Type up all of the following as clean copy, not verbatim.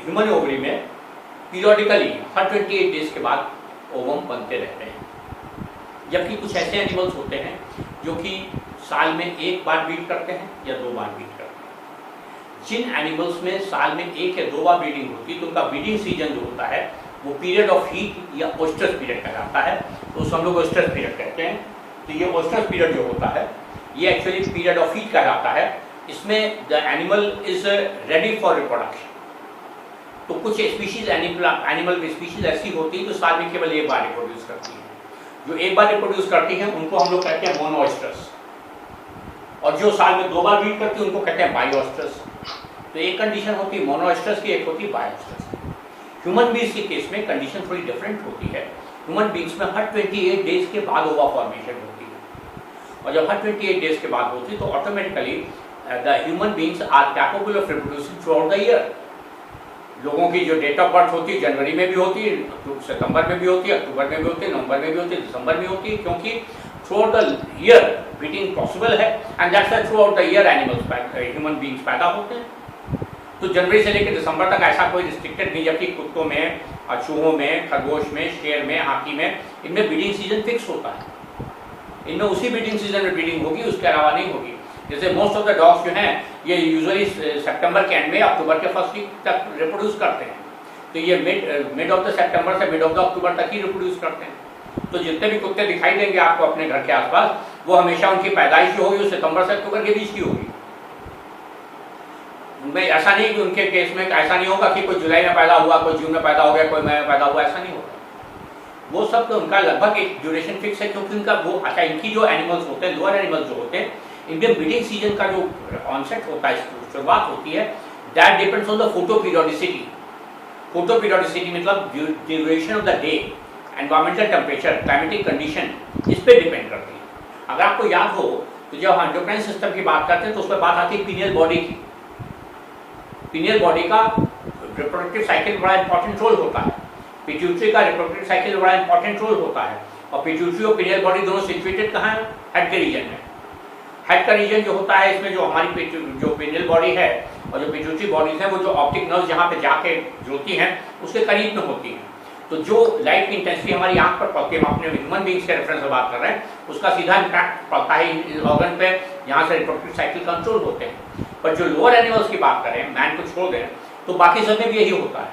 Human ovary में periodically हर 28 days के बाद ओवम बनते रहते हैं, जबकि कुछ ऐसे एनिमल्स होते हैं जो कि साल में एक बार ब्रीड करते हैं या 2 बार ब्रीड करते हैं। जिन एनिमल्स में साल में 1 या 2 बार ब्रीडिंग होती है तो उनका ब्रीडिंग सीजन जो होता है वो पीरियड ऑफ हीट या ओस्ट्रस पीरियड कहलाता है, तो उसको हम लोग ओस्ट्रस पीरियड कहते हैं। तो ये ओस्ट्रस पीरियड जो होता है ये एक्चुअली पीरियड ऑफ हीट कहलाता है। इसमें the animal is ready for reproduction. तो कुछ स्पीशीज एनिमल स्पीशीज ऐसी होती है जो साल में केवल एक बार रिप्रोड्यूस करती है। जो एक बार रिप्रोड्यूस करती हैं उनको हम लोग कहते हैं मोनोएस्ट्रस, और जो साल में 2 बार ब्रीड करती है उनको कहते हैं बायोएस्ट्रस। तो एक कंडीशन होती है मोनोएस्ट्रस की, एक होती है बायोएस्ट्रस की। ह्यूमन बींग्स के केस में कंडीशन थोड़ी डिफरेंट होती है। ह्यूमन बींग्स में हर 28 डेज के बाद ओवा फॉर्मेशन होती है, और जब हर 28 डेज के बाद होती है तो automatically the human beings are capable of reproducing throughout the year. लोगों की जो डेट ऑफ बर्थ होती है जनवरी में भी होती है, सितंबर में भी होती है, अक्टूबर में भी होती है, नवंबर में भी होती है, दिसंबर में होती है, क्योंकि throughout the year breeding possible है and that's why throughout the year animals human beings पैदा होते हैं। तो जनवरी से लेकर दिसंबर तक ऐसा कोई रिस्ट्रिक्टेड नहीं, जबकि कुत्तों में, चूहों में, खरगोश में, शेर में, हाथी में, इनमें ब्रीडिंग सीजन फिक्स होता है। इनमें उसी ब्रीडिंग सीजन में ब्रीडिंग होगी, उसके अलावा नहीं होगी। जैसे मोस्ट ऑफ द डॉग्स जो हैं ये यूजुअली सितंबर के एंड में अक्टूबर के फर्स्ट वीक तक रिप्रोड्यूस करते हैं, तो ये मिड ऑफ द सितंबर से मिड ऑफ द अक्टूबर तक ही रिप्रोड्यूस करते हैं। तो जितने भी कुत्ते दिखाई देंगे आपको अपने घर के आसपास, वो हमेशा उनकी पैदाइश जो होगी सितंबर से अक्टूबर के बीच की होगी। उनमें ऐसा नहीं कि उनके केस में ऐसा नहीं होगा कि कोई जुलाई में पैदा हुआ, कोई जून में पैदा हो गया, कोई मई में पैदा हुआ, ऐसा नहीं होगा। वो सब तो उनका लगभग एक ड्यूरेशन फिक्स है, क्योंकि उनका वो अच्छा इनकी जो एनिमल्स होते हैं, लोअर एनिमल्स जो होते हैं, इनके ब्रीडिंग सीजन का जो ऑनसेट होता है, शुरुआत होती है, that depends on the photo periodicity. Photo periodicity मतलब duration of the day, environmental temperature, climatic condition, इस पर डिपेंड करती है। अगर आपको याद हो तो जब हम एंडोक्राइन सिस्टम की बात करते हैं तो उस पर बात आती है पीनियल बॉडी की। पीनियल बॉडी का रिप्रोडक्टिव साइकिल बड़ा इंपॉर्टेंट रोल होता है, पिट्यूटरी का रिप्रोडक्टिव साइकिल बड़ा इंपॉर्टेंट रोल होता है, और पिट्यूटरी और पीनियल बॉडी दोनों सिचुएटेड कहाँ है? हेड के रीजन में। हेड का रीजन जो होता है, इसमें जो हमारी जो पीनियल बॉडी है और जो पिट्यूटरी बॉडीज हैं, वो जो ऑप्टिक नर्व जहाँ पे जाके जुड़ती हैं उसके करीब में होती हैं। तो जो लाइट की इंटेंसिटी हमारी आंख पर पड़ती है, हम अपने ह्यूमन बींग्स के रेफरेंस में बात कर रहे हैं, उसका सीधा इम्पैक्ट पड़ता है इस ऑर्गन पे, यहाँ से रिप्रोडक्टिव साइकिल कंट्रोल होते हैं। पर जो लोअर एनिमल्स की बात करें, मैन को छोड़ दें, तो बाकी सब में भी यही होता है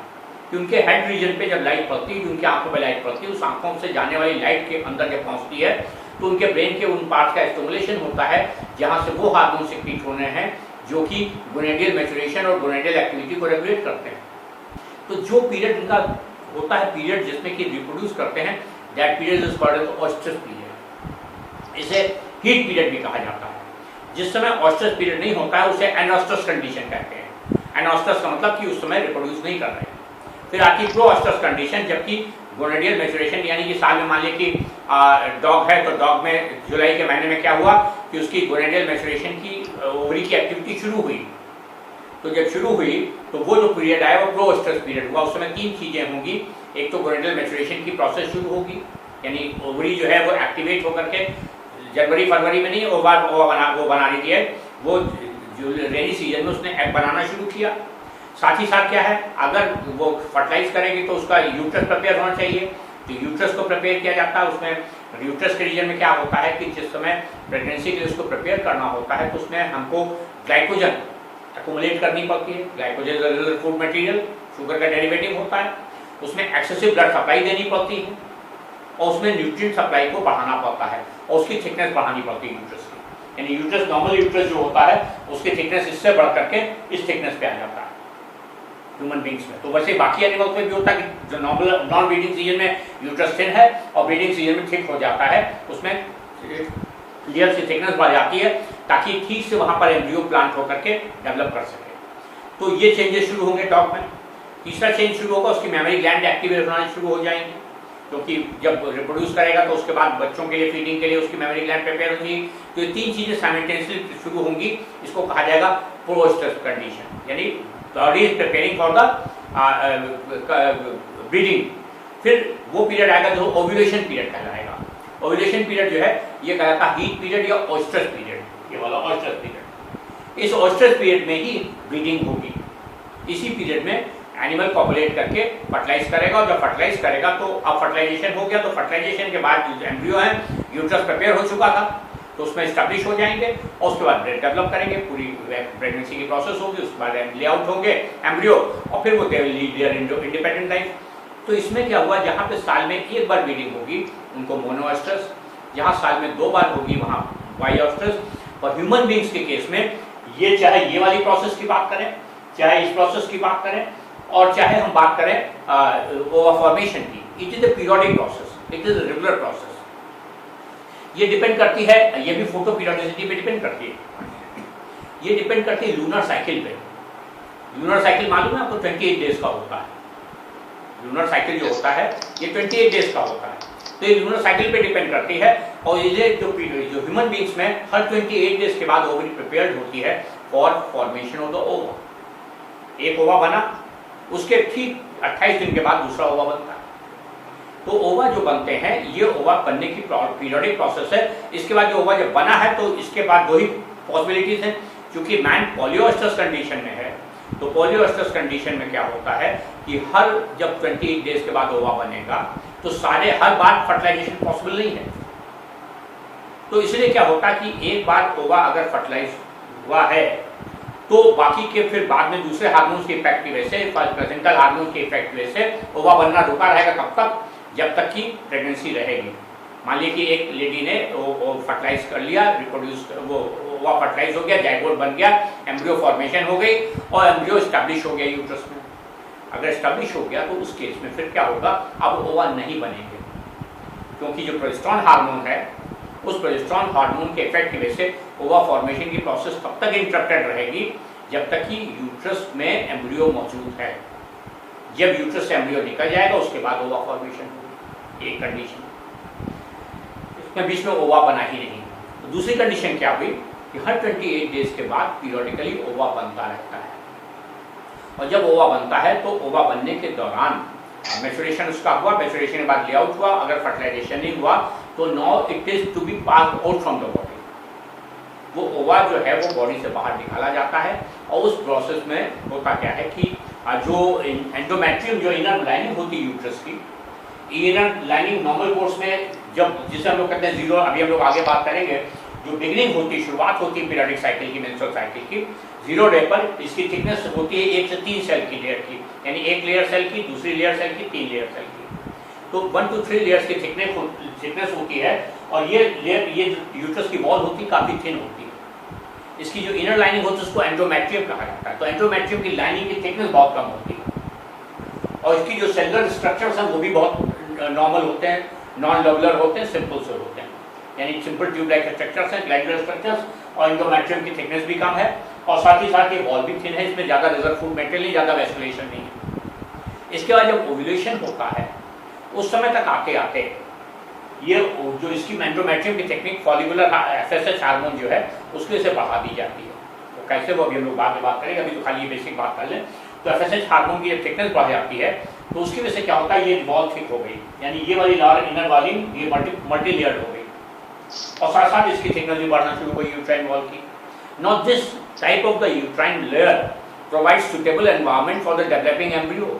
कि उनके हेड रीजन पे जब लाइट पड़ती है, उनकी आंखों पे लाइट पड़ती है, उस आंखों से जाने वाली लाइट के अंदर जब पहुँचती है तो उनके ब्रेन के उन पार्ट्स का स्टिमुलेशन होता है जहाँ से वो हार्मोन सिक्रीट होने हैं जो कि गोनेडियल मैच्योरेशन और गोनेडियल एक्टिविटी को रेगुलेट करते हैं। तो जो पीरियड इनका होता है, पीरियड जिसमें कि रिप्रोड्यूस करते हैं, that period is called oestrus period. इसे हीट पीरियड भी कहा जाता है। जिस समय ऑस्ट्रस पीरियड नहीं होता है उसे एनऑस्ट्रस कंडीशन कहते हैं। एनऑस्ट्रस का मतलब कि उस समय रिप्रोड्यूस नहीं कर रहे हैं। फिर आती है प्रोऑस्ट्रस कंडीशन, जबकि गोनेडियल मैच्योरेशन यानी कि साल में मान लिया कि डॉग है तो डॉग में जुलाई के महीने में क्या हुआ कि उसकी गोनेडियल मैच्योरेशन की ओवरी की एक्टिविटी शुरू हुई। तो जब शुरू हुई तो वो जो पीरियड आया वो प्रोऑस्ट्रस पीरियड हुआ। उस समय 3 चीज़ें होंगी। एक तो गोनेडियल मैच्योरेशन की प्रोसेस शुरू होगी, यानी ओवरी जो है वो एक्टिवेट होकर के जनवरी फरवरी में नहीं वो बना रही है, वो जो रेनी सीजन में उसने एग बनाना शुरू किया। साथ ही साथ क्या है, अगर वो फर्टिलाइज करेगी तो उसका यूट्रस प्रिपेयर होना चाहिए, तो यूट्रस को प्रिपेयर किया जाता है। उसमें यूट्रस के रीजन में क्या होता है कि जिस समय प्रेगनेंसी के लिए उसको प्रिपेयर करना होता है तो उसमें हमको ग्लाइकोजन एक्युमुलेट करनी पड़ती है। ग्लाइकोजन फूड मटेरियल, शुगर का डेरिवेटिव होता है। उसमें एक्सेसिव ब्लड सप्लाई देनी पड़ती है और उसमें न्यूट्रिएंट सप्लाई को बढ़ाना पड़ता है और उसकी थिकनेस बढ़ानी पड़ती है यूट्रस की। यानी यूट्रस, नॉर्मल यूट्रस जो होता है उसकी थिकनेस इससे बढ़ करके इस थिकनेस पे आ जाता है ह्यूमन बींग्स में। तो वैसे बाकी एनिमल्स में भी होता है कि जो नॉन ब्रीडिंग सीजन में यूट्रस थिन है और ब्रीडिंग सीजन में थिक हो जाता है, उसमें लेयर की थिकनेस बढ़ जाती है ताकि ठीक से वहाँ पर एम्ब्रियो प्लांट होकर के डेवलप कर सके। तो ये चेंजेस शुरू होंगे डॉग में। तीसरा चेंज शुरू होगा, उसकी मेमोरी ग्लैंड एक्टिवेट होना शुरू हो जाएंगे, क्योंकि जब रिप्रोड्यूस करेगा तो उसके बाद बच्चों के लिए फीडिंग के लिए उसकी मेमोरी ग्लैंड प्रिपेयर होगी। तो ये 3 चीज़ें साइमल्टेनियसली शुरू होंगी। इसको कहा जाएगा प्रोस्ट्रस कंडीशन, यानी body is preparing for the breeding. फिर वो पीरियड आएगा जो ओव्यूलेशन पीरियड कहलाएगा। ओव्यूलेशन पीरियड जो है ये कहलाता है हीट पीरियड या ऑस्ट्रस पीरियड, ये वाला ऑस्ट्रस पीरियड। इस ऑस्ट्रस पीरियड में ही ब्रीडिंग होगी। इसी पीरियड में एनिमल पॉपुलेट करके फर्टिलाइज करेगा, और जब फर्टिलाइज करेगा तो अब फर्टिलाइजेशन हो गया, तो फर्टिलाइजेशन के बाद जो एम्ब्रियो है, यूट्रस प्रिपेयर हो चुका था, तो उसमें स्टैब्लिश हो जाएंगे और उसके बाद डेवलप करेंगे, पूरी प्रेगनेंसी की प्रोसेस होगी, उसके बाद लेआउट होंगे एम्ब्रियो, और फिर वो they will lead their independent life. तो इसमें क्या हुआ, जहाँ पे साल में एक बार ब्रीडिंग होगी उनको मोनोएस्ट्रस, जहाँ साल में 2 बार होगी वहाँ बाइएस्ट्रस। और ह्यूमन बींग्स के केस में ये चाहे ये वाली प्रोसेस की बात करें, चाहे इस प्रोसेस की बात करें, और चाहे हम बात करें ओवा फॉर्मेशन की, it is a periodic process, it is a regular process. ये डिपेंड करती है, ये भी फोटो पीरियोडिसिटी पे डिपेंड करती है, ये डिपेंड करती है लूनर साइकिल पे। लूनर साइकिल मालूम है आपको 28 डेज का होता है। लूनर साइकिल जो होता है ये 28 डेज का होता है, तो ये लूनर साइकिल पे डिपेंड करती है। और ये जो ह्यूमन बींग्स में हर 28 डेज के बाद ओवरी प्रिपेयर्ड होती है फॉर फॉर्मेशन ऑफ द ओवा। एक ओवा बना, उसके ठीक 28 दिन के बाद दूसरा ओवा बनता है। तो ओवा जो बनते हैं ये ओवा बनने की पीरियोडिक प्रोसेस है। इसके बाद जो ओवा जब बना है तो इसके बाद 2 ही पॉसिबिलिटीज हैं, क्योंकि मैन पॉलियोएस्ट्रस कंडीशन में है, तो पॉलियोएस्ट्रस कंडीशन में क्या होता है कि हर जब 28 डेज के बाद ओवा बनेगा तो हर बार फर्टिलाइजेशन पॉसिबल नहीं है। तो इसलिए क्या होता है कि एक बार ओवा अगर फर्टिलाइज हुआ है तो बाकी के फिर बाद में दूसरे हार्मोन्स के इफेक्ट की वजह से, प्लेसेंटल हार्मोन्स के इफेक्ट की वजह से ओवा बनना रुका रहेगा। कब तक? जब तक कि प्रेगनेंसी रहेगी। मान लीजिए कि एक लेडी ने वो फर्टिलाइज कर लिया, रिप्रोड्यूस, वो ओवा फर्टिलाइज हो गया, जाइगोट बन गया, एम्ब्रियो फॉर्मेशन हो गई और एम्ब्रियो स्टैब्लिश हो गया यूट्रस में। अगर स्टैब्लिश हो गया तो उस केस में फिर क्या होगा, अब ओवा नहीं बनेंगे, क्योंकि जो प्रोजेस्टेरॉन हार्मोन है उस प्रोजेस्टेरॉन हार्मोन के इफेक्ट की वजह से ओवा फॉर्मेशन की प्रोसेस तब तक इंटरप्टेड रहेगी जब तक कि यूट्रस में एम्ब्रियो मौजूद है। जब यूट्रस से एम्ब्रियो निकल जाएगा उसके बाद ओवा फॉर्मेशन होगी, एक कंडीशन। इसमें बीच में ओवा बना ही नहीं। तो दूसरी कंडीशन क्या हुई कि हर 28 डेज के बाद पीरियोडिकली ओवा बनता रहता है, और जब ओवा बनता है तो ओवा बनने के दौरान मैच्योरेशन उसका हुआ, मैच्योरेशन के बाद लेआउट हुआ, अगर फर्टिलाइजेशन नहीं हुआ तो now it is to be pass out from the body. वो ओवा जो है वो बॉडी से बाहर निकाला जाता है, और उस प्रोसेस में होता क्या है कि जो एंडोमेट्रियम, जो इनर लाइनिंग होती है यूट्रस की, इनर लाइनिंग नॉर्मल कोर्स में जब, जिसे हम लोग कहते हैं जीरो, अभी हम लोग आगे बात करेंगे, जो बिगिनिंग होती है, शुरुआत होती है पीरियोडिक साइकिल की, मेंस्ट्रुअल साइकिल की, 0 डे पर इसकी थिकनेस होती है 1 से 3 सेल की लेयर की, यानी एक लेयर सेल की, दूसरी लेयर सेल की, 3 लेयर सेल की। तो 1 to 3 लेयर्स की थिकनेस होती है, और ये लेयर, ये यूट्रस की वॉल होती है काफ़ी थिन होती है। इसकी जो इनर लाइनिंग होती है उसको एंडोमेट्रियम कहा जाता है। तो एंडोमेट्रियम की लाइनिंग की थिकनेस बहुत कम होती है, और इसकी जो सेलुलर स्ट्रक्चर्स हैं वो भी बहुत नॉर्मल होते हैं, नॉन लॉबुलर होते हैं, सिंपल से होते हैं, यानी सिंपल ट्यूब लाइक स्ट्रक्चर्स हैं, ग्लैंडुलर स्ट्रक्चर्स, और एंडोमेट्रियम की थिकनेस भी कम है, और साथ ही साथ ये वॉल भी थिन है, इसमें ज़्यादा रिजर्व फूड मटेरियल नहीं, ज़्यादा वेस्कुलेशन नहीं है। इसके बाद जब ओव्यूलेशन होता है उस समय तक आते आते ये जो इसकी एंडोमेट्रियम की टेक्निक, फॉलिकुलर एफएसएच हार्मोन जो है उसके से बढ़ा दी जाती है। तो कैसे, वो अभी हम लोग बाद में बात करेंगे, अभी तो खाली ये बेसिक बात कर लें। तो एफएसएच हार्मोन की जब थिकनेस बढ़ जाती है तो उसकी वजह से क्या होता है, ये वॉल थिक हो गई, यानी ये वाली लार इनर वॉलिंग ये मल्टी लेयर्ड हो गई, और साथ साथ इसकी थिकनेस भी बढ़ना शुरू हो गई यूट्राइन वॉल की। Now this type of the uterine layer provides suitable environment for the developing embryo.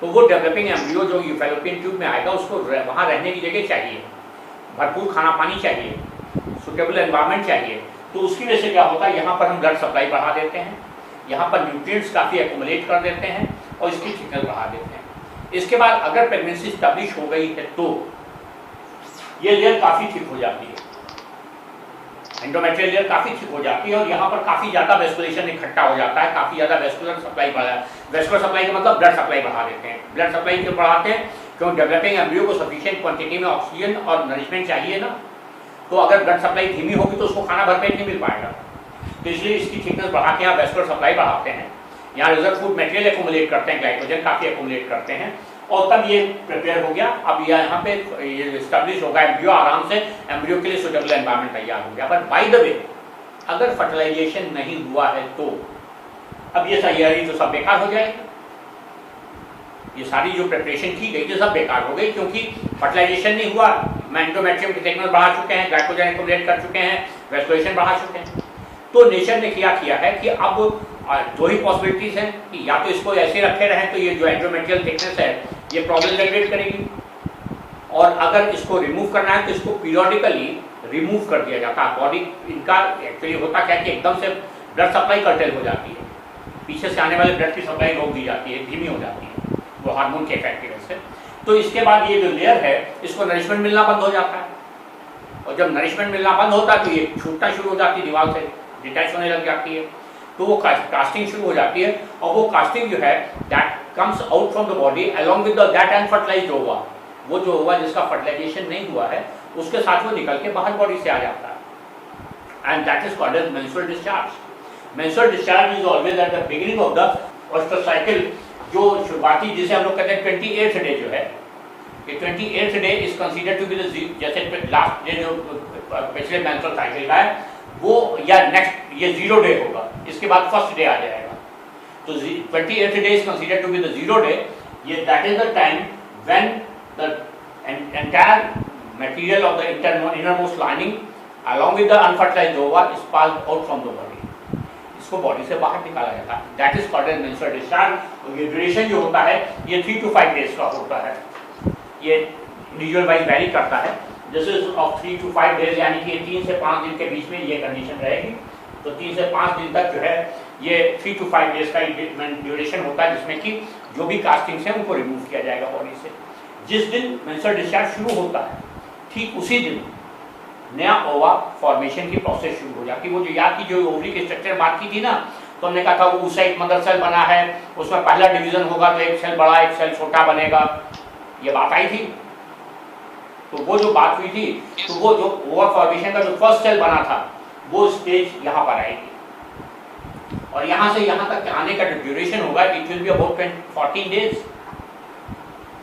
तो वो डेवलपिंग एम्ब्रियो जो फैलोपियन ट्यूब में आएगा उसको वहाँ रहने की जगह चाहिए, भरपूर खाना पानी चाहिए, सुटेबल एनवायरनमेंट चाहिए। तो उसकी वजह से क्या होता है, यहाँ पर हम ब्लड सप्लाई बढ़ा देते हैं, यहाँ पर न्यूट्रिएंट्स काफ़ी एक्युमुलेट कर देते हैं और इसकी थिकनेस बढ़ा देते हैं। इसके बाद अगर प्रेगनेंसी स्टैब्लिश हो गई है तो ये लेयर काफ़ी थिक हो जाती है, एंडोमेट्रियल लेयर काफ़ी थिक हो जाती है, और यहाँ पर काफ़ी ज़्यादा वेस्कुलेशन इकट्ठा हो जाता है, काफ़ी ज़्यादा वेस्कुलर सप्लाई बढ़ा। वेस्कुलर सप्लाई का मतलब ब्लड सप्लाई बढ़ा देते हैं। ब्लड सप्लाई क्यों बढ़ाते हैं, क्योंकि डेवलपिंग एम्ब्रियो को सफिशिएंट क्वांटिटी में ऑक्सीजन और नरिशमेंट चाहिए ना, तो अगर ब्लड सप्लाई धीमी होगी तो उसको खाना भरपेट नहीं मिल पाएगा। तो इसलिए इसकी थिकनेस बढ़ा के यहाँ वेस्कुलर सप्लाई बढ़ाते हैं, यहाँ रिजर्व फूड मटेरियल एक्युमुलेट करते हैं, ग्लाइकोजन काफ़ी एक्युमुलेट करते हैं, और तब ये प्रिपेयर हो गया। अब यहाँ पे ये स्टैब्लिश होगा एम्ब्रियो, आराम से एम्ब्रियो के लिए सुटेबल एनवायरनमेंट तैयार हो गया। बट बाय द वे अगर फर्टिलाइजेशन नहीं हुआ है तो अब ये तैयारी तो सब बेकार हो जाएगी, ये सारी जो प्रिपरेशन की गई थी सब बेकार हो गई, क्योंकि फर्टिलाइजेशन नहीं हुआ, एंडोमेट्रियम की थिकनेस बढ़ा चुके हैं, ग्लाइकोजन एक्युमुलेट कर चुके हैं, वेस्कुलेशन बढ़ा चुके हैं। तो नेचर ने किया है कि अब दो ही पॉसिबिलिटीज हैं कि या तो इसको ऐसे रखे रहें तो ये जो एंडोमेट्रियल थिकनेस है ये प्रॉब्लम जनरेट करेगी, और अगर इसको रिमूव करना है तो इसको पीरियोडिकली रिमूव कर दिया जाता है। बॉडी इनका एक्चुअली होता क्या है कि एकदम से ब्लड सप्लाई कर्टेल हो जाती है, पीछे से आने वाले ब्लड की सप्लाई रोक दी जाती है, धीमी हो जाती है वो हार्मोन के इफेक्ट की वजह से। तो इसके बाद ये जो लेयर है इसको नरिशमेंट मिलना बंद हो जाता है, और जब नरिशमेंट मिलना बंद होता है तो ये छूटना शुरू हो जाती है, दीवार से डिटैच होने लग जाती है, तो वो कास्टिंग शुरू हो जाती है। और वो कास्टिंग जो है that comes out from the body along with that unfertilised ओवा, वो जो ओवा जिसका फर्टिलाइजेशन नहीं हुआ है उसके साथ वो निकल के बाहर बॉडी से आ जाता है, and that is called as menstrual discharge. Menstrual discharge is always at the beginning of the oestrous cycle, जो शुरुआती जिसे हम लोग कहते हैं 28th डे जो है, कि 28th day is considered to be the, जैसे लास्ट डे जो पिछले मेंस्ट्रुअल साइकिल का है वो, या नेक्स्ट ये 0 डे होगा, इसके बाद फर्स्ट डे आ जाएगा। तो 28th day is considered to be the 0 day, ये that is the time when the entire material of the innermost lining along with the unfertilized ova is passed out from the body, इसको body से बाहर निकाला जाता है, that is called as menstrual discharge. और ये duration जो होता है ये 3 to 5 डेज का होता है, ये इंडिविजुअल वाइज वैरी करता है, this is of 3 to 5 days, यानी कि 3 से 5 दिन के बीच में ये कंडीशन रहेगी। तो 3 से 5 दिन तक जो है ये 3 to 5 डेज का ड्यूरेशन होता है, जिसमें कि जो भी कास्टिंग्स हैं उनको रिमूव किया जाएगा बॉडी से। जिस दिन मेंस्ट्रुअल डिस्चार्ज शुरू होता है ठीक उसी दिन नया ओवा फॉर्मेशन की प्रोसेस शुरू हो जाती है। वो जो याद की जो ओवरी के स्ट्रक्चर बात की थी ना, तो हमने कहा था वो oocyte मदर सेल बना है, उसमें पहला डिवीजन होगा तो एक सेल बड़ा एक सेल छोटा बनेगा, ये बात आई थी। तो वो जो बात हुई थी, तो वो जो ओवा फॉर्मेशन का जो फर्स्ट सेल बना था वो स्टेज यहाँ पर आएगी, और यहाँ से यहाँ तक आने का जो ड्यूरेशन होगा it will be about 14 days.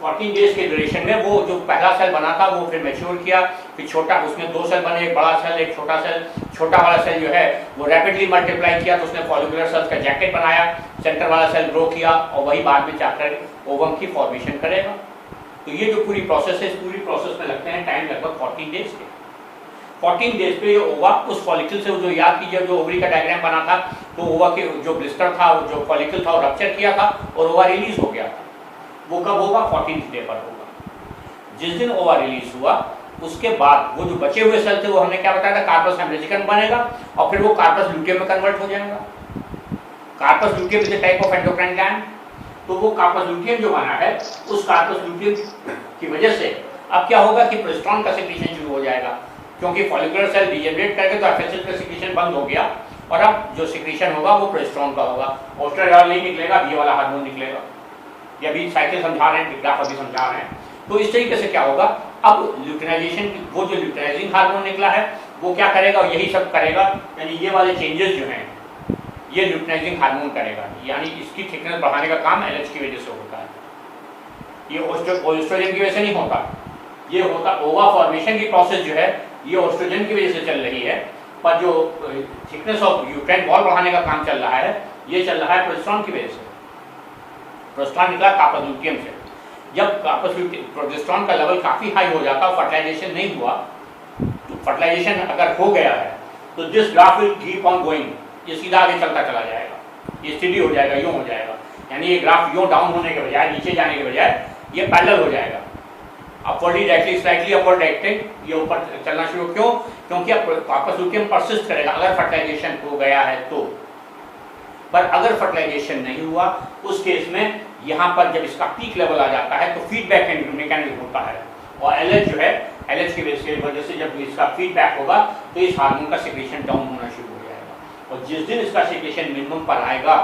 14 days के ड्यूरेशन में वो जो पहला सेल बना था वो फिर मैच्योर किया, फिर छोटा, उसमें 2 सेल बने, एक बड़ा सेल एक छोटा सेल। छोटा वाला सेल जो है वो रैपिडली मल्टीप्लाई किया तो उसने फॉलिकुलर सेल्स का जैकेट बनाया, सेंटर वाला सेल ग्रो किया और वही बाद में जाकर ओवम की फॉर्मेशन करेगा। तो ये जो पूरी प्रोसेस है, इस पूरी प्रोसेस में लगते हैं टाइम लगभग 14 डेज के। 14 डेज पे ये ओवा उस फॉलिकल से, जो याद कीजिए जो ओवरी का डायग्राम बना था, तो ओवा के जो ब्लिस्टर था, जो फॉलिकल था वो रप्चर किया था और ओवा रिलीज हो गया था। वो कब होगा? 14th डे पर होगा। जिस दिन ओवा रिलीज हुआ उसके बाद वो जो बचे हुए सेल थे वो हमने क्या बताया था, कार्पस हेमरेजिकम बनेगा और फिर वो कार्पस ल्यूटियम में कन्वर्ट हो जाएगा। Corpus luteum is a type of endocrine gland. तो वो कार्पस ल्यूटियम जो बना है उस कार्पस ल्यूटियम की वजह से अब क्या होगा कि प्रोजेस्टेरोन का सिक्रीशन शुरू हो जाएगा, क्योंकि फॉलिकुलर सेल डिजेनरेट करके तो एफएसएच का सिक्रीशन बंद हो गया और अब जो सिक्रीशन होगा वो प्रोजेस्टेरोन का होगा। ओस्ट्रोजन नहीं निकलेगा, ये वाला हार्मोन निकलेगा। ये अभी साइकिल समझा रहे हैं, ग्राफ अभी समझा रहे हैं। तो इस तरीके से क्या होगा, अब ल्यूटिनाइजेशन, वो जो ल्यूटिनाइजिंग हार्मोन निकला है वो क्या करेगा, यही सब करेगा, यानी ये वाले चेंजेस जो हैं ये ल्यूटिनाइजिंग हार्मोन करेगा, यानी इसकी थिकनेस बढ़ाने का काम एलएच की वजह से होता है। ये ओस्ट्रोजन की वजह से नहीं होता, ये होता ओवा फॉर्मेशन की प्रोसेस जो है ये ओस्ट्रोजन की वजह से चल रही है, पर जो थिकनेस ऑफ यूट्राइन वॉल बढ़ाने का काम चल रहा है ये चल रहा है प्रोजेस्टेरोन की वजह से। प्रोजेस्टेरोन निकला कार्पस ल्यूटियम से। जब कार्पस ल्यूटियम प्रोजेस्टेरोन का लेवल काफी हाई हो जाता है, फर्टिलाइजेशन नहीं हुआ, तो फर्टिलाइजेशन अगर हो गया है तो this graph will keep on going, ये सीधा आगे चलता चला जाएगा, ये स्टेडी हो जाएगा, यूं हो जाएगा, यानी ये ग्राफ यूं डाउन होने के बजाय, नीचे जाने के बजाय ये पैरेलल हो जाएगा, upwardly directly slightly upward directed ये ऊपर चलना शुरू। क्यों? क्योंकि अब कार्पस ल्यूटियम परसिस्ट करेगा अगर फर्टिलाइजेशन हो गया है तो। पर अगर फर्टिलाइजेशन नहीं हुआ उस केस में यहाँ पर जब इसका पीक लेवल आ जाता है तो फीडबैक मैकेनिज्म होता है, और एलएच जो है, एलएच की वजह से जब इसका फीडबैक होगा तो इस हार्मोन का सिक्रीशन डाउन होना शुरू हो जाएगा। और जिस दिन इसका सिक्रीशन मिनिमम पर आएगा,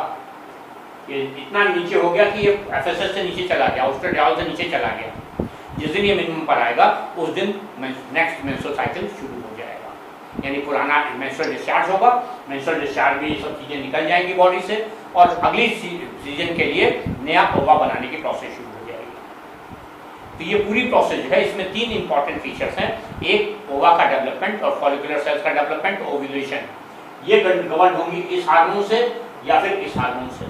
ये इतना नीचे हो गया कि ये एफएसएच से नीचे चला गया, ओस्ट्रोडायोल से नीचे चला गया, जिस दिन ये मिनिमम पर आएगा उस दिन नेक्स्ट मेंस्ट्रुअल साइकिल शुरू हो जाएगा, यानी पुराना मेंस्ट्रुअल डिस्चार्ज होगा, मेंस्ट्रुअल डिस्चार्ज में ये सब चीज़ें निकल जाएंगी बॉडी से और अगली सीजन के लिए नया ओवा बनाने की प्रोसेस शुरू हो जाएगी। तो ये पूरी प्रोसेस जो है इसमें 3 इंपॉर्टेंट फीचर्स हैं, एक ओवा का डेवलपमेंट और फॉलिकुलर सेल्स का डेवलपमेंट, ओव्यूलेशन। ये गवर्न होंगी इस हार्मोन से या फिर इस हार्मोन से,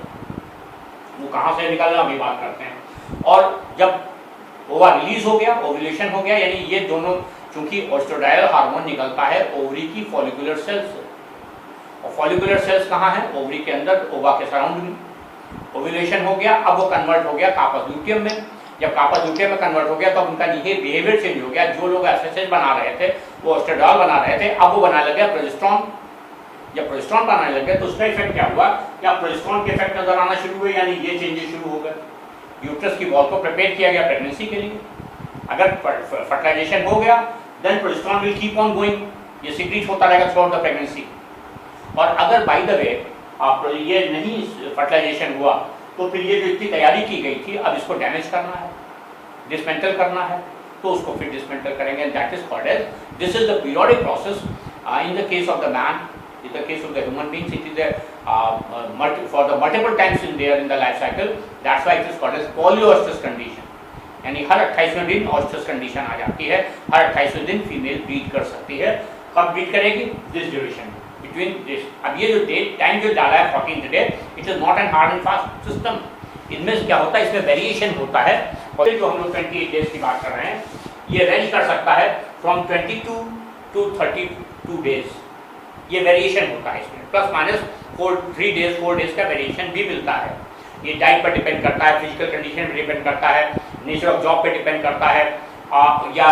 वो कहाँ से निकल रहा अभी बात करते हैं। और जब ओवा रिलीज हो गया, ओव्यूलेशन हो गया, यानी ये दोनों, चूंकि एस्ट्रोडायल हार्मोन निकलता है ओवरी की फॉलिकुलर सेल से, और फॉलिकुलर सेल्स कहाँ है? ओवरी के अंदर, ओवा के सराउंडिंग। ओव्यूलेशन हो गया, अब वो कन्वर्ट हो गया कार्पस ल्यूटियम में। जब कार्पस ल्यूटियम में कन्वर्ट हो गया तो उनका ये बिहेवियर चेंज हो गया। जो लोग एसएसएच बना रहे थे, वो एस्ट्राडियोल बना रहे थे, अब वो बनाने लगे प्रोजेस्टेरोन। जब प्रोजेस्टेरोन बनाने लगे तो उसका इफेक्ट क्या हुआ? क्या प्रोजेस्टेरोन के इफेक्ट नजर आना शुरू हुए, यानी ये चेंजेस शुरू हो गए। यूट्रस की वॉल को प्रिपेयर किया गया प्रेगनेंसी के लिए। अगर फर्टिलाइजेशन हो गया, then progesterone will keep on going, ये सीक्रेट होता रहेगा थ्रू आउट द प्रेगनेंसी। और अगर बाय द वे आप ये नहीं फर्टिलाइजेशन हुआ तो फिर ये जो इतनी तैयारी की गई थी, अब इसको डैमेज करना है, डिसमेंटल करना है, तो उसको फिर डिसमेंटल करेंगे। That is called age, this is the periodic process in the case of the man, in the case of the human beings it is a for the multiple times in there in the life cycle. That's why it is called as polyoestrous condition, यानी हर 28वें दिन oestrus condition आ जाती है। हर 28वें दिन female breed कर सकती है। कब breed करेगी? This duration between this. अब ये जो डेट टाइम जो डाला है 14th day, it is not an hard and fast system. इनमें क्या होता है? इसमें वेरिएशन होता है। और जो हम लोग 28 डेज की बात कर रहे हैं, ये रेंज कर सकता है फ्रॉम 22 to 32 डेज। ये वेरिएशन होता है इसमें, प्लस माइनस 3 डेज 4 डेज का वेरिएशन भी मिलता है। ये डाइट पर डिपेंड करता है, फिजिकल कंडीशन पर डिपेंड करता है, नेचर ऑफ जॉब पे डिपेंड करता है, या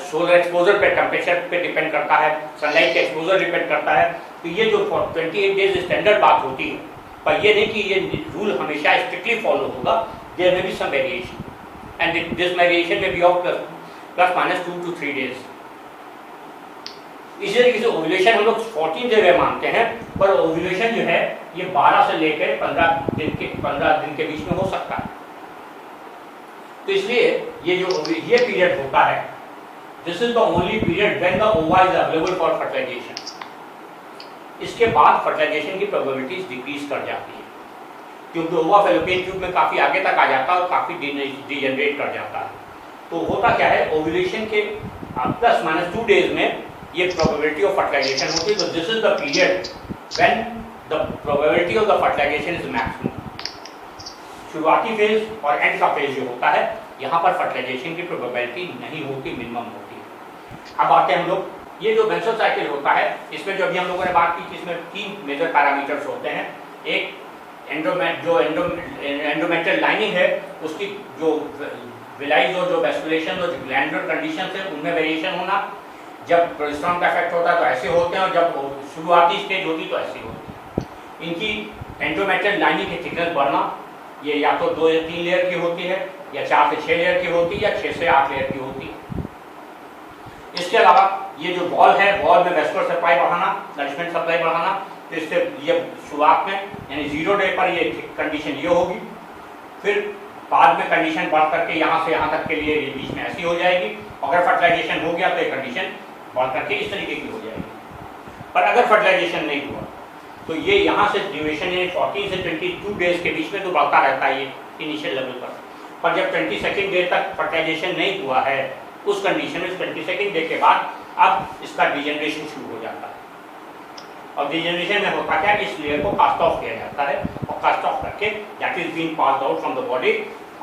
सोलर एक्सपोजर पे, टेम्परेचर पे डिपेंड करता है, सनलाइट के एक्सपोजर डिपेंड करता है। तो ये जो 28 डेज स्टैंडर्ड बात होती है, पर ये नहीं कि ये रूल हमेशा स्ट्रिक्टली फॉलो होगा। There may be some variation and this variation may be of plus minus 2 to 3 days. इसी तरीके से ओव्यूलेशन हम लोग 14 डे मानते हैं, पर ओव्यूलेशन जो है ये 12 से लेकर 15 दिन के बीच में हो सकता है। तो इसलिए ये जो ये पीरियड होता है, this is the only period when the ओवा इज अवेलेबल फॉर फर्टिलाइजेशन। इसके बाद फर्टिलाइजेशन की प्रोबेबिलिटीज डिक्रीज कर जाती है, क्योंकि ओवा फैलोपियन ट्यूब में काफी आगे तक आ जाता है और काफी डिजेनरेट कर जाता है। तो होता क्या है, ओव्यूलेशन के प्लस माइनस 2 डेज में ये प्रोबेबिलिटी ऑफ फर्टिलाइजेशन होती है। तो this is the period when the probability of the fertilisation is maximum. शुरुआती फेज और एंड का फेज जो होता है, यहाँ पर फर्टिलाइजेशन की प्रोबेबिलिटी नहीं होती, मिनिमम होती है। अब आते हैं हम लोग, ये जो मेंस्ट्रुअल साइकिल होता है, इसमें जो अभी हम लोगों ने बात की कि इसमें 3 मेजर पैरामीटर्स होते हैं। एक एंडोमेट्रियल लाइनिंग है, उसकी जो विलाइज और जो वेस्कुलेशन और ग्लैंडुलर कंडीशन है, उनमें वेरिएशन होना। जब प्रोजेस्टेरोन का इफेक्ट होता है तो ऐसे होते हैं, और जब शुरुआती स्टेज होती तो ऐसी होती है। इनकी एंडोमेट्रियल लाइनिंग की थिकनेस बढ़ना, ये या तो 2 या 3 लेयर की होती है, या 4 से 6 लेयर की होती है, या 6 से 8 लेयर की होती है। इसके अलावा ये जो वॉल है, वॉल में वेस्कुलर सप्लाई बढ़ाना, नरिशमेंट सप्लाई बढ़ाना, तो इससे ये शुरुआत में यानी 0 डे पर ये कंडीशन ये होगी। फिर बाद में कंडीशन बढ़ करके यहाँ से यहाँ तक के लिए ये बीच में ऐसी हो जाएगी। अगर फर्टिलाइजेशन हो गया तो ये कंडीशन बढ़ करके इस तरीके की हो जाएगी। पर अगर फर्टिलाइजेशन नहीं हुआ तो ये यहाँ से ड्यूरेशन 14 से 22 डेज के बीच में तो बढ़ता रहता है ये इनिशियल लेवल पर जब 22nd डे तक फर्टिलाइजेशन नहीं हुआ है, उस कंडीशन में 22nd डे के बाद अब इसका डिजेनरेशन शुरू हो जाता है। और डिजेनरेशन में होता क्या, इस लेयर को कास्ट ऑफ किया जाता है, और कास्ट ऑफ करके that is being passed out from the body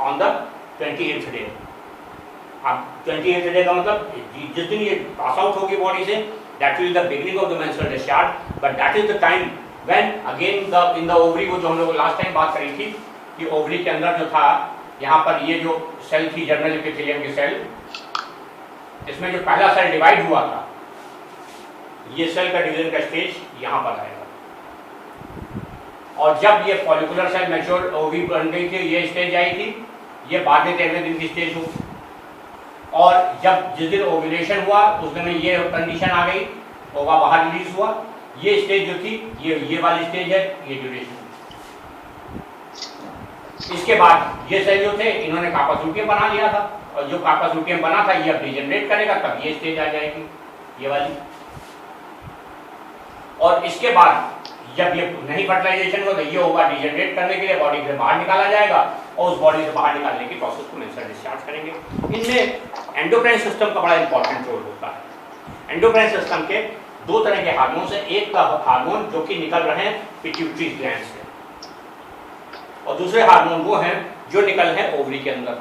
on the 28th day. अब 28th डे का मतलब जिस दिन ये पास आउट होगी बॉडी से, that will the beginning of the menstrual discharge, but that is the time when again in the ovary, वो जो हम लोग लास्ट टाइम बात करी थी कि ओवरी के अंदर जो था, यहाँ पर ये जो सेल थी जर्नल एपिथेलियम की सेल, इसमें जो पहला सेल डिवाइड हुआ था, ये सेल का डिवीजन का स्टेज यहाँ पर आएगा। और जब ये फॉलिकुलर सेल मैच्योर ओवरी बन गई थी, ये स्टेज आई थी, ये बाद में 13वें दिन की स्टेज हुई। और जब जिस दिन ओव्यूलेशन हुआ उस दिन में ये कंडीशन आ गई, ओवा बाहर रिलीज हुआ, ये स्टेज जो थी ये वाली स्टेज है, ये ड्यूरेशन। इसके बाद ये सेल जो थे इन्होंने कार्पस ल्यूटियम बना लिया था, और जो कार्पस ल्यूटियम बना था ये अब डिजेनरेट करेगा, तब ये स्टेज आ जाएगी, ये वाली। और इसके बाद जब ये नहीं फर्टिलाइजेशन हुआ तो ये ओवा डिजेनरेट करने के लिए बॉडी से बाहर निकाला जाएगा, और उस बॉडी से बाहर निकालने की प्रोसेस को मेंस्ट्रुअल डिस्चार्ज करेंगे। इनमें एंडोक्राइन सिस्टम का बड़ा इंपॉर्टेंट रोल होता है। एंडोक्राइन सिस्टम के 2 तरह के हार्मोन है, एक का हार्मोन जो कि निकल रहे हैं पिट्यूटरी ग्लैंड से, और दूसरे हार्मोन वो हैं जो निकल हैं ओवरी के अंदर।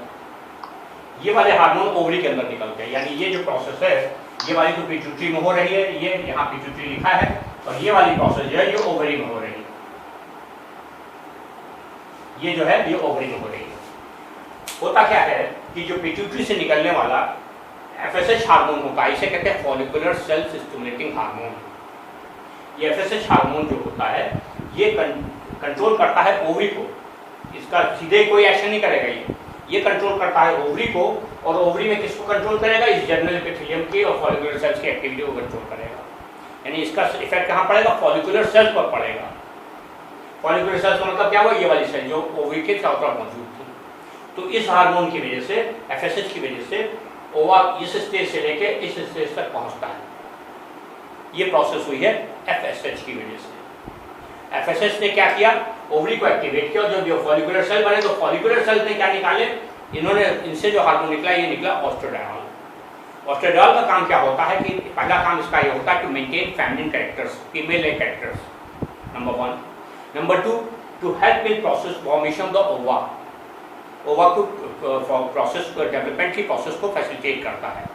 ये वाले हार्मोन ओवरी के अंदर निकलते हैं, यानी ये जो प्रोसेस है ये वाली तो पिट्यूटरी में हो रही है, ये यहाँ पिट्यूटरी लिखा है, और ये वाली प्रोसेस जो है ये ओवरी में हो रही है, ये जो है ये ओवरी में हो रही है। होता क्या है कि जो पिट्यूटरी से निकलने वाला एफएसएच हार्मोन होता है, इसे कहते हैं फॉलिकुलर सेल स्टिमुलेटिंग हार्मोन। ये एफएसएच हार्मोन जो होता है ये कंट्रोल करता है ओवरी को, इसका सीधे कोई एक्शन नहीं करेगा, ये कंट्रोल करता है ओवरी को, और ओवरी में किसको कंट्रोल करेगा, इस जर्नल एपिथेलियम की और फॉलिकुलर सेल्स की एक्टिविटी को कंट्रोल करेगा। यानी इसका इफेक्ट कहाँ पड़ेगा, फॉलिकुलर सेल्स पर पड़ेगा। फॉलिकुलर सेल्स का मतलब क्या हुआ, ये वाली सेल जो ओवरी के चारों तरफ मौजूद थी। तो इस हार्मोन की वजह से, एफएसएच की वजह से ओवा इस स्टेज से लेके इस स्टेज तक पहुंचता है। ये प्रोसेस हुई है एफएसएच की वजह से। एफएसएच ने क्या किया, ओवरी को एक्टिवेट किया, जो फॉलिकुलर सेल बने, तो फॉलिकुलर सेल ने क्या निकाले, इन्होंने इनसे जो हार्मोन निकला ये निकला ऑस्ट्रोडायोल। ऑस्ट्रोडायोल का काम क्या होता है कि पहला काम इसका ये होता है to maintain feminine characters, female characters, number 1। Number 2, to help in process formation of the ova, ova को प्रोसेस डेवलपमेंट की प्रोसेस को फैसिलिटेट करता है।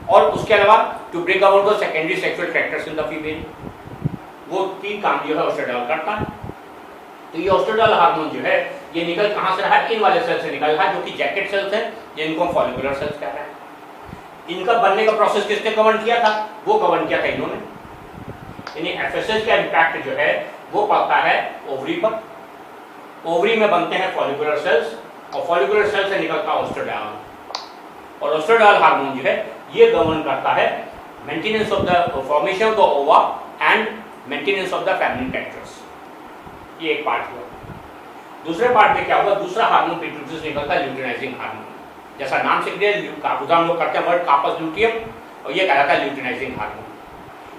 और उसके अलावा to bring out the secondary sexual characters in the female, वो 3 काम जो है ऑस्ट्रोडायोल करता है। तो ये ऑस्ट्रोडायोल हार्मोन जो है ये निकल कहाँ से रहा है, इन वाले सेल से निकल रहा है जो कि जैकेट सेल्स हैं, जिनको हम फॉलिकुलर सेल्स कह रहे हैं। इनका बनने का प्रोसेस किसने गवर्न किया था, वो गवर्न किया था इन्होंने। यानी एफएसएच का इम्पैक्ट जो है वो पड़ता है ओवरी पर, ओवरी में बनते हैं फॉलिकुलर सेल्स, और फॉलिकुलर सेल से निकलता है ऑस्ट्रोडायोल, और ऑस्ट्रोडायोल हार्मोन जो है ये गवर्न करता है maintenance of the formation of the ova and maintenance of the feminine characters. ये एक पार्ट हुआ। दूसरे पार्ट में क्या हुआ, दूसरा हार्मोन पिट्यूटरी से निकलता है ल्यूटिनाइजिंग हार्मोन। जैसा नाम से क्लियर, हम लोग करते हैं वर्ड कार्पस ल्यूटियम, और ये कहलाता है ल्यूटिनाइजिंग हार्मोन।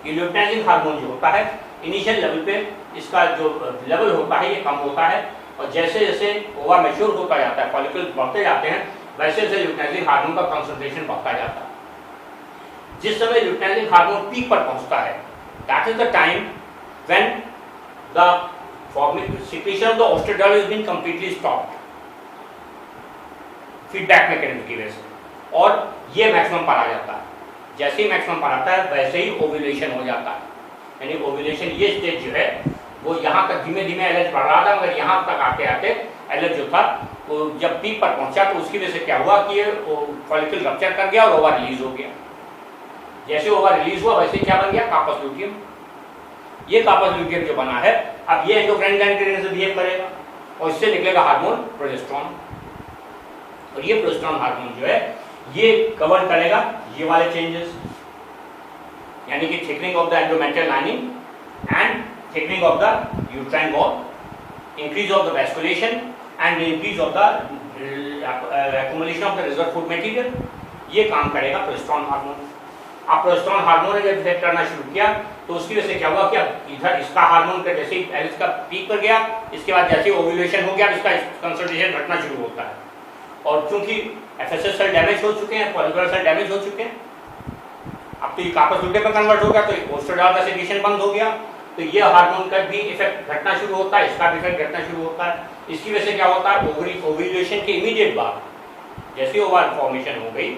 ये ल्यूटिनाइजिंग हार्मोन जो होता है इनिशियल लेवल पे इसका जो लेवल होता है ये कम होता है, और जैसे जैसे ओवा मैच्योर होता जाता है, फॉलिकल्स बढ़ते जाते हैं, वैसे वैसे ल्यूटिनाइजिंग हार्मोन का कंसंट्रेशन बढ़ता जाता है। जिस समय ल्यूटिनाइजिंग हार्मोन पीक पर पहुंचता है, that is the time when the secretion of the oestradiol has been completely stopped, feedback mechanism की वजह से, और ये मैक्सिमम पर आ जाता है। जैसे ही मैक्सिमम पर आता है वैसे ही ओव्यूलेशन हो जाता है। यानी ओव्यूलेशन ये स्टेज जो है वो यहाँ तक धीमे धीमे एलएच बढ़ रहा था, मगर यहाँ तक आते आते एलएच जो था वो जब पीक पर पहुंचा तो उसकी वजह से क्या हुआ कि ये फॉलिकल रप्चर कर गया और ओवा रिलीज हो गया। जैसे ओवा रिलीज हुआ वैसे क्या बन गया, कार्पस ल्यूटियम। ये कार्पस ल्यूटियम जो बना है अब ये एंडोक्राइन ग्लैंड से बिहेव करेगा, और इससे निकलेगा हार्मोन प्रोजेस्टेरोन, और ये प्रोजेस्टेरोन हार्मोन जो है ये गवर्न करेगा ये वाले चेंजेस, यानी कि thickening of the endometrial lining and thickening of the uterine wall, increase of the vascularisation and increase of the accumulation of the reserve food material. ये काम करेगा प्रोजेस्टेरोन हार्मोन। अब प्रोजेस्टेरोन हार्मोन ने जब इफेक्ट करना शुरू किया तो उसकी वजह से क्या हुआ कि अब इधर इसका हार्मोन का जैसे ही इसका पीक पर गया, इसके बाद जैसे ओव्यूलेशन हो गया इसका कंसंट्रेशन घटना शुरू होता है, और चूंकि एफएसएच सेल डैमेज हो चुके हैं, फॉलिकुलर सेल डैमेज हो चुके हैं, अब तो ये कार्पस ल्यूटियम में कन्वर्ट हो गया, तो ऑस्ट्रोडायोल का सेक्रेशन बंद हो गया, तो ये हार्मोन का भी इफेक्ट घटना शुरू होता है, इसका भी इफेक्ट घटना शुरू होता है। इसकी वजह से क्या होता है, ओव्यूलेशन के इमीडिएट बाद जैसे ओवल फॉर्मेशन हो गई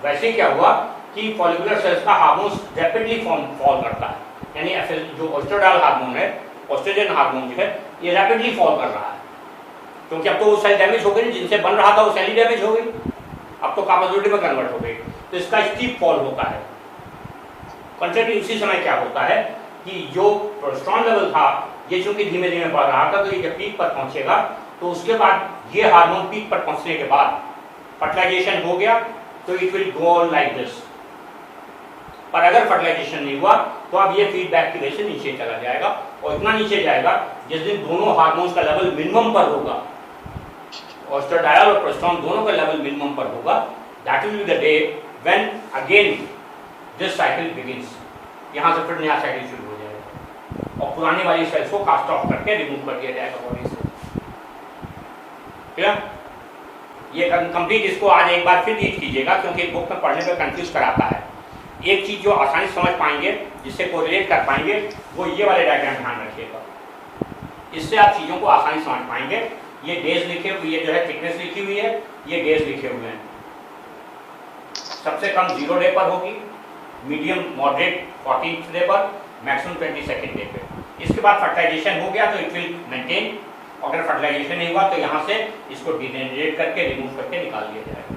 वैसे क्या हुआ कि फॉलिकुलर सेल्स का हार्मोन रैपिडली फॉल करता है। यानी जो ऑस्ट्रोडायोल हार्मोन है, ऑस्ट्रोजन हार्मोन जो है ये रैपिडली फॉल कर रहा है, क्योंकि अब तो वो सेल डैमेज हो गई, जिनसे बन रहा था वो सेल ही डैमेज हो गई, अब तो कार्पस ल्यूटियम में कन्वर्ट हो गई, तो इसका स्टीप फॉल होता है। कंट्रेरी उसी समय क्या होता है कि जो प्रोजेस्टेरोन लेवल था ये चूंकि धीमे धीमे बढ़ रहा था, तो ये जब पीक पर पहुंचेगा तो उसके बाद ये हार्मोन पीक पर पहुंचने के बाद फर्टिलाइजेशन हो गया तो it will go on like this. पर अगर फर्टिलाइजेशन नहीं हुआ तो अब ये फीडबैक की वजह से नीचे चला जाएगा, और इतना नीचे जाएगा जिस दिन दोनों हार्मोन्स का लेवल मिनिमम पर होगा, ऑस्ट्रोडायोल और प्रोजेस्टेरोन दोनों का लेवल मिनिमम पर होगा, that will be the day when again this cycle begins. यहाँ से फिर नया साइकिल शुरू हो जाएगा और पुरानी वाली सेल्स को कास्ट ऑफ करके रिमूव कर दिया जाएगा बॉडी से। क्लियर? ये कंप्लीट इसको आज एक बार फिर रीड कीजिएगा, क्योंकि बुक में पढ़ने पर कंफ्यूज कराता है। एक चीज जो आसानी से समझ पाएंगे, जिससे कोरिलेट कर पाएंगे, वो ये वाले डायग्राम ध्यान रखिएगा, इससे आप चीजों को आसानी समझ पाएंगे। ये डेज लिखे हुए, ये जो है थिकनेस लिखी हुई है, ये डेज लिखे हुए हैं। सबसे कम 0 डे पर होगी, मीडियम मॉडरेट 14th डे पर, मैक्सिमम 22nd डे पे। इसके बाद फर्टिलाइजेशन हो गया तो इट विल मेंटेन। अगर फर्टिलाइजेशन नहीं हुआ तो यहाँ से इसको डिजेनरेट करके रिमूव करके निकाल दिया जाएगा।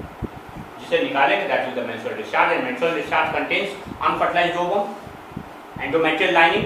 जिसे निकालेंगे that is the menstrual discharge, and menstrual discharge contains unfertilised ovum, endometrial lining